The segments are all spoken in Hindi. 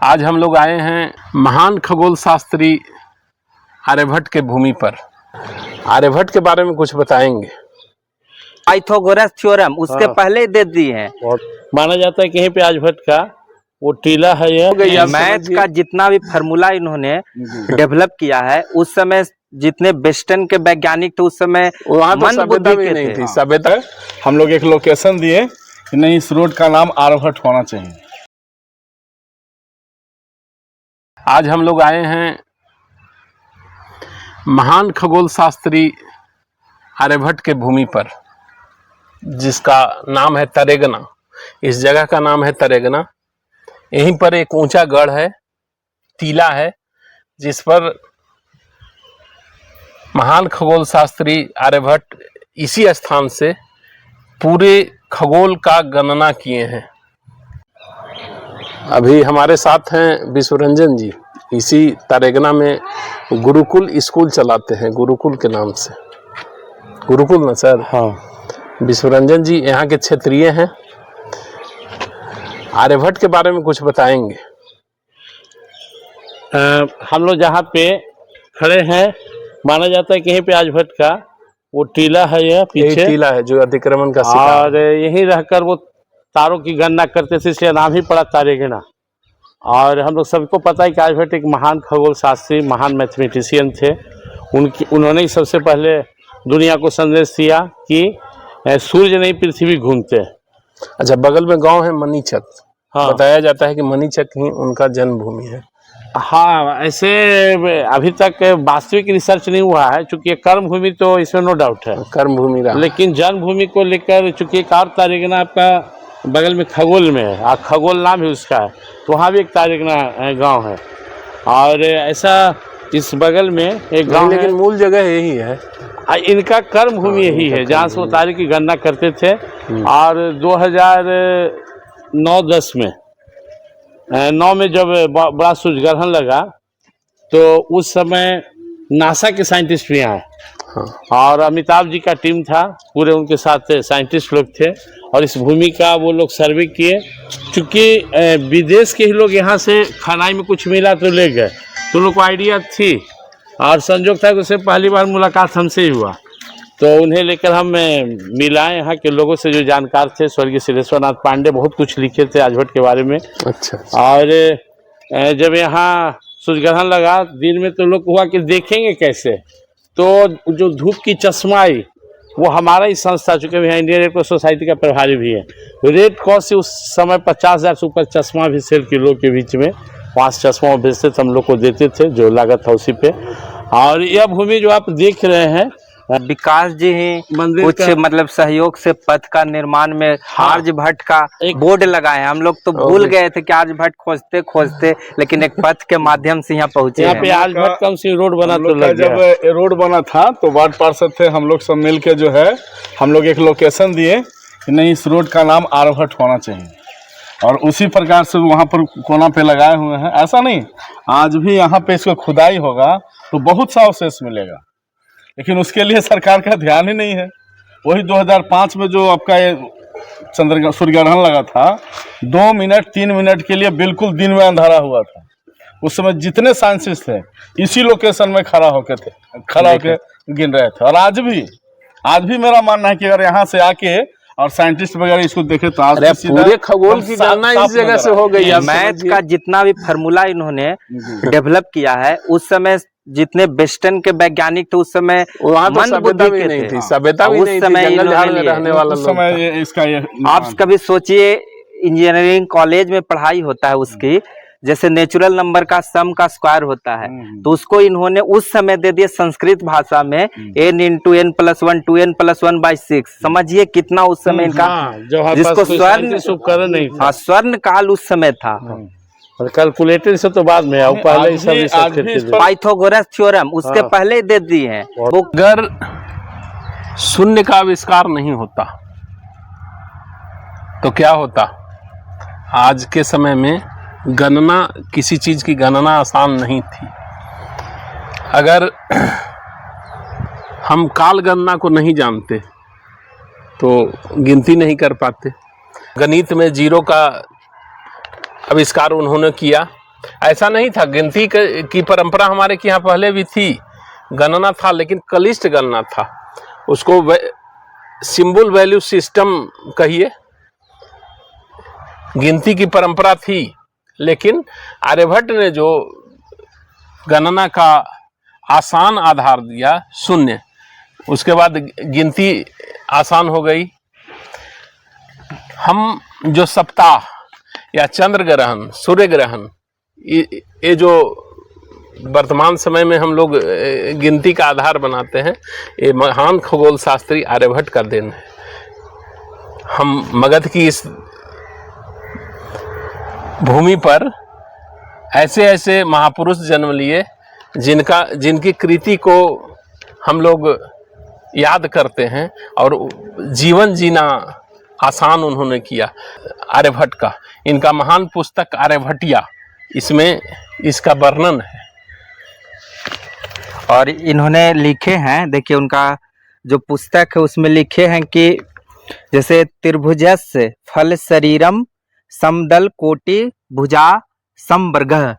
आज हम लोग आए हैं महान खगोल शास्त्री आर्यभट्ट के भूमि पर। आर्यभट्ट के बारे में कुछ बताएंगे। पाइथागोरस थ्योरम उसके पहले ही दे दिए हैं। और माना जाता है कहीं पे आर्यभट्ट का वो टीला है। यह मैथ का जितना भी फार्मूला इन्होंने डेवलप किया है, उस समय जितने वेस्टर्न के वैज्ञानिक थे उस समय वहाँ तो सभ्यता भी नहीं थी। सभ्यता हम लोग एक लोकेशन दिए कि नहीं, इस रोड का नाम आर्यभट्ट होना चाहिए। आज हम लोग आए हैं महान खगोल शास्त्री आर्यभट्ट के भूमि पर, जिसका नाम है तरेगना। इस जगह का नाम है तरेगना। यहीं पर एक ऊंचा गढ़ है, टीला है, जिस पर महान खगोल शास्त्री आर्यभट्ट इसी स्थान से पूरे खगोल का गणना किए हैं। अभी हमारे साथ हैं विश्वरंजन जी। इसी तरेगना में गुरुकुल स्कूल चलाते हैं, गुरुकुल के नाम से। गुरुकुल ना सर? हाँ। विश्वरंजन जी यहाँ के क्षेत्रीय हैं। आर्यभट्ट के बारे में कुछ बताएंगे। हम लोग जहाँ पे खड़े हैं, माना जाता है कहीं पे आर्यभट्ट का वो टीला है। यह पीछे टीला है जो अतिक्रमण का शिकार। और यहीं रहकर वो तारों की गणना करते थे, इसलिए नाम ही पड़ा तरेगना। और हम लोग सबको पता है कि आर्यभट्ट एक महान खगोल शास्त्री, महान मैथमेटिशियन थे। उन्होंने ही सबसे पहले दुनिया को संदेश दिया कि सूर्य नहीं पृथ्वी घूमते। अच्छा, बगल में गांव है मनीचक। हाँ। बताया जाता है कि मनीचक ही उनका जन्मभूमि है। हाँ, ऐसे अभी तक वास्तविक रिसर्च नहीं हुआ है, चूंकि कर्म भूमि तो इसमें नो डाउट है, कर्म भूमि रहा। लेकिन जन्मभूमि को लेकर चूंकि एक और तरेगना आपका बगल में खगोल में है, खगोल नाम है उसका, तो वहाँ भी एक तरेगना गांव है। और ऐसा इस बगल में एक गांव, लेकिन मूल जगह यही है। इनका कर्म भूमि यही है जहाँ से वो तारे की गणना करते थे। और 2009-10 में 9 में जब बड़ा सूर्य ग्रहण लगा, तो उस समय नासा के साइंटिस्ट भी आए। हाँ। और अमिताभ जी का टीम था, पूरे उनके साथ साइंटिस्ट लोग थे। और इस भूमि का वो लोग सर्वे किए। चूँकि विदेश के ही लोग यहाँ से खानाई में कुछ मिला तो ले गए, तो लोग को आइडिया थी। और संजोग था कि उससे पहली बार मुलाकात हमसे ही हुआ, तो उन्हें लेकर हम मिलाए यहाँ के लोगों से जो जानकार थे। स्वर्गीय सिद्धेश्वरनाथ पांडे बहुत कुछ लिखे थे आर्यभट्ट के बारे में। अच्छा। और जब यहाँ सूर्य ग्रहण लगा दिन में, तो लोग हुआ कि देखेंगे कैसे, तो जो धूप की चश्मा आई वो हमारा ही संस्था, चूँकि यहाँ इंडियन रेड क्रॉस सोसाइटी का प्रभारी भी है, रेड क्रॉस से उस समय 50,000 से ऊपर चश्मा भी सेल के लोग के बीच में 5 चश्मा भेजते थे, हम लोग को देते थे, जो लागत था उसी पे। और यह भूमि जो आप देख रहे हैं, विकास जी ही कुछ मतलब सहयोग से पथ का निर्माण में आर्यभट्ट का एक बोर्ड लगाए। हम लोग तो भूल गए थे कि आर्यभट्ट खोजते खोजते, लेकिन एक पथ के माध्यम से यहाँ पहुँचे। यहाँ पे आर्यभट्ट का उसी रोड बना, तो जब रोड बना था तो वार्ड पार्षद थे, हम लोग सब मिल के जो है हम लोग एक लोकेशन दिए कि नहीं, इस रोड का नाम आर्यभट्ट होना चाहिए। और उसी प्रकार से वहाँ पर कोना पे लगाए हुए हैं। ऐसा नहीं, आज भी यहाँ पे इसको खुदाई होगा तो बहुत सा अवशेष मिलेगा, लेकिन उसके लिए सरकार का ध्यान ही नहीं है। वही 2005 में जो आपका सूर्य ग्रहण लगा था, 2 मिनट 3 मिनट के लिए बिल्कुल दिन में अंधारा हुआ था। उस समय जितने साइंटिस्ट थे इसी लोकेशन में खड़ा होके गिन रहे थे। और आज भी मेरा मानना है कि अगर यहाँ से आके और साइंटिस्ट वगैरह इसको देखे तो आज पूरे खगोल की गणना इस जगह से हो गई है। मैथ का जितना भी फार्मूला इन्होंने डेवलप किया है, उस समय जितने वेस्टर्न के वैज्ञानिक थे उस समय वहाँ तो सभ्यता भी नहीं थी। सभ्यता भी नहीं थी, जंगल झाड़ में रहने वाला उस समय इसका आप कभी सोचिए, इंजीनियरिंग कॉलेज में पढ़ाई होता है उसकी, जैसे नेचुरल नंबर का सम का स्क्वायर होता है, तो उसको इन्होंने उस समय दे दिया संस्कृत भाषा में n × n+1 2n + 1/6। समझिए कितना उस समय इनका, जिसको स्वर्ण काल उस समय था। कैलकुलेटर से तो बाद में पहले पाइथागोरस थ्योरम उसके पहले ही दे दिए हैं। अगर शून्य का आविष्कार नहीं होता तो क्या होता? आज के समय में गणना, किसी चीज की गणना आसान नहीं थी। अगर हम काल गणना को नहीं जानते तो गिनती नहीं कर पाते। गणित में जीरो का आविष्कार उन्होंने किया ऐसा नहीं था, गिनती की परंपरा हमारे के यहाँ पहले भी थी, गणना था, लेकिन कलिष्ठ गणना था, उसको सिंबल वैल्यू सिस्टम कहिए, गिनती की परंपरा थी। लेकिन आर्यभट्ट ने जो गणना का आसान आधार दिया, शून्य, उसके बाद गिनती आसान हो गई। हम जो सप्ताह या चंद्र ग्रहण, सूर्य ग्रहण, ये जो वर्तमान समय में हम लोग गिनती का आधार बनाते हैं, ये महान खगोल शास्त्री आर्यभट्ट का देन है। हम मगध की इस भूमि पर ऐसे ऐसे महापुरुष जन्म लिए जिनकी कृति को हम लोग याद करते हैं और जीवन जीना आसान उन्होंने किया। आर्यभट्ट का, इनका महान पुस्तक आर्यभट्टिया, इसमें इसका वर्णन है। और इन्होंने लिखे हैं, देखिए उनका जो पुस्तक है उसमें लिखे हैं कि जैसे त्रिभुजस्य फल शरीरम समदल कोटि भुजा समवर्गः,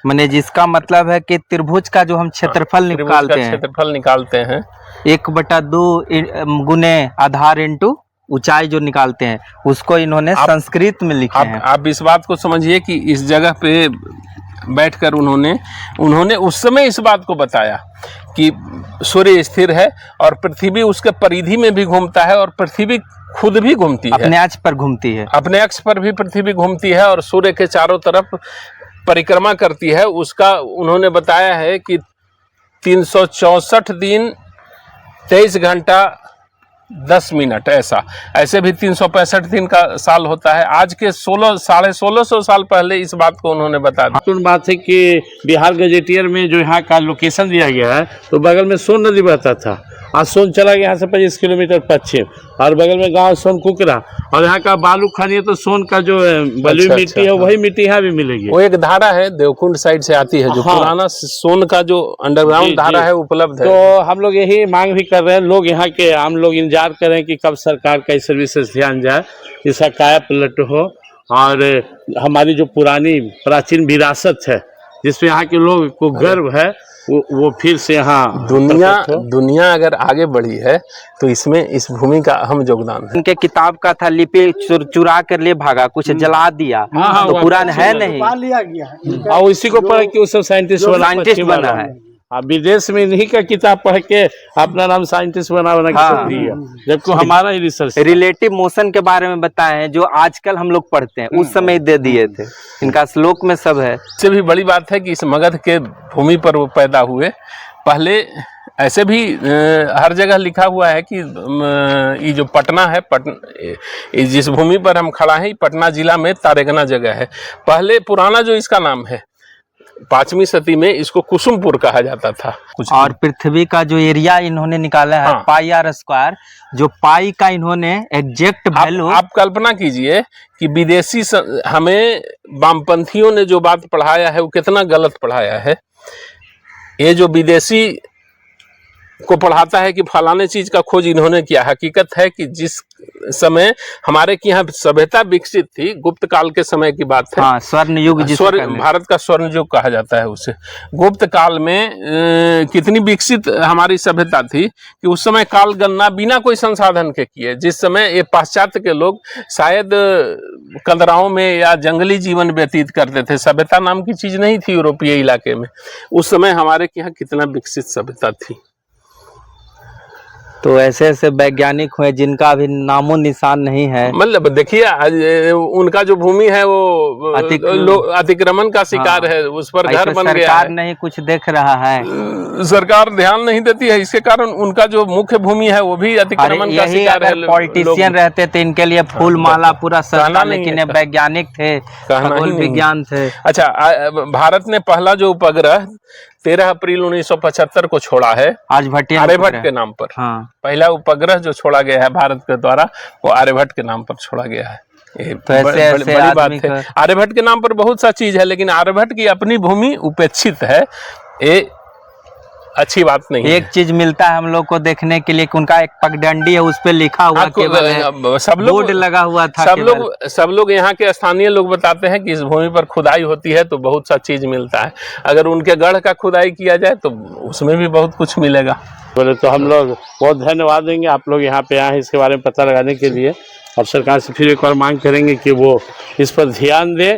माने जिसका मतलब है कि त्रिभुज का जो हम क्षेत्रफल निकालते हैं 1/2 गुने आधार इंटू ऊंचाई जो निकालते हैं, उसको इन्होंने संस्कृत में लिखा है। आप इस बात को समझिए कि इस जगह पे बैठकर उन्होंने उस समय इस बात को बताया कि सूर्य स्थिर है और पृथ्वी उसके परिधि में भी घूमता है और पृथ्वी खुद भी घूमती है, अपने अक्ष पर घूमती है, अपने अक्ष पर भी पृथ्वी घूमती है और सूर्य के चारों तरफ परिक्रमा करती है। उसका उन्होंने बताया है कि 364 दिन 23 घंटा 10 मिनट, ऐसे भी 365 दिन का साल होता है। आज के 1600 साल पहले इस बात को उन्होंने बता दिया। महत्वपूर्ण बात है कि बिहार गजेटियर में जो यहाँ का लोकेशन दिया गया है, तो बगल में सोन नदी बहता था, आज सोन चला गया यहाँ से 25 किलोमीटर पश्चिम, और बगल में गांव सोन कुकरा, और यहाँ का बालू खानी तो सोन का जो बलुई मिट्टी है वही मिट्टी यहाँ भी मिलेगी। वो एक धारा है देवकुंड साइड से आती है, जो पुराना सोन का जो अंडरग्राउंड धारा है उपलब्ध है। तो हम लोग यही मांग भी कर रहे हैं, लोग यहाँ के आम लोग इंतजार कर रहे हैं कि कब सरकार का इस सर्विसेज ध्यान जाए, इसका काया पलट हो और हमारी जो पुरानी प्राचीन विरासत है जिसमें यहाँ के लोग को गर्व है वो फिर से यहाँ दुनिया अगर आगे बढ़ी है तो इसमें इस भूमि का अहम योगदान है। उनके किताब का था, लिपि चुरा कर ले भागा, कुछ जला दिया, तो पुराना है नहीं, और इसी को पढ़ के वो सब साइंटिस्ट बना है। विदेश में इन्हीं का किताब पढ़ के अपना नाम साइंटिस्ट बना के दिया, जबकि हमारा ही रिसर्च रिलेटिव मोशन के बारे में बताए हैं जो आजकल हम लोग पढ़ते हैं, उस समय दे दिए थे, इनका श्लोक में सब है। इससे भी बड़ी बात है कि इस मगध के भूमि पर वो पैदा हुए। पहले ऐसे भी हर जगह लिखा हुआ है कि ये जो पटना है, जिस भूमि पर हम खड़ा हैं, पटना जिला में तारेगना जगह है। पहले पुराना जो इसका नाम है, 5वीं सदी में इसको कुसुमपुर कहा जाता था। और पृथ्वी का जो एरिया इन्होंने निकाला है, पाई आर स्क्वायर, जो पाई का इन्होंने एग्जैक्ट वैल्यू, आप कल्पना कीजिए कि विदेशी हमें वामपंथियों ने जो बात पढ़ाया है वो कितना गलत पढ़ाया है। ये जो विदेशी को पढ़ाता है कि फलाने चीज का खोज इन्होंने किया, हकीकत है कि जिस समय हमारे यहाँ सभ्यता विकसित थी, गुप्त काल के समय की बात है। स्वर्ण युग, भारत का स्वर्ण युग कहा जाता है उसे। गुप्त काल में कितनी विकसित हमारी सभ्यता थी कि उस समय काल गणना बिना कोई संसाधन के किए, जिस समय ये पाश्चात्य के लोग शायद कंदराओं में या जंगली जीवन व्यतीत करते थे, सभ्यता नाम की चीज नहीं थी यूरोपीय इलाके में। उस समय हमारे यहाँ कितना विकसित सभ्यता थी। तो ऐसे ऐसे वैज्ञानिक हुए जिनका अभी नामो निशान नहीं है। मतलब देखिए उनका जो भूमि है वो अतिक्रमण का शिकार है, उस पर घर बन गया है। सरकार नहीं कुछ देख रहा है, सरकार ध्यान नहीं देती है, इसके कारण उनका जो मुख्य भूमि है वो भी अतिक्रमण का शिकार है। पॉलिटिशियन रहते थे इनके लिए फूल माला पूरा सजना, लेकिन वैज्ञानिक थे, खगोल विज्ञान थे। अच्छा, भारत ने पहला जो उपग्रह 13 अप्रैल 1975 को छोड़ा है, आर्यभट्ट के नाम पर। पहला उपग्रह जो छोड़ा गया है भारत के द्वारा वो आर्यभट्ट के नाम पर छोड़ा गया है। तो ऐसे बड़ी बात है। आर्यभट्ट के नाम पर बहुत सा चीज है, लेकिन आर्यभट्ट की अपनी भूमि उपेक्षित है। ये अच्छी बात नहीं है। एक चीज मिलता है हम लोग को देखने के लिए कि उनका एक पगडंडी है, उस पे लिखा हुआ केवल है, सब लोग बोर्ड लगा हुआ था केवल। सब लोग यहाँ के स्थानीय लोग बताते हैं कि इस भूमि पर खुदाई होती है तो बहुत सा चीज मिलता है। अगर उनके गढ़ का खुदाई किया जाए तो उसमें भी बहुत कुछ मिलेगा। बोले तो हम लोग बहुत धन्यवाद देंगे, आप लोग यहाँ पे आए इसके बारे में पता लगाने के लिए, और सरकार से फिर एक बार मांग करेंगे कि वो इस पर ध्यान दे।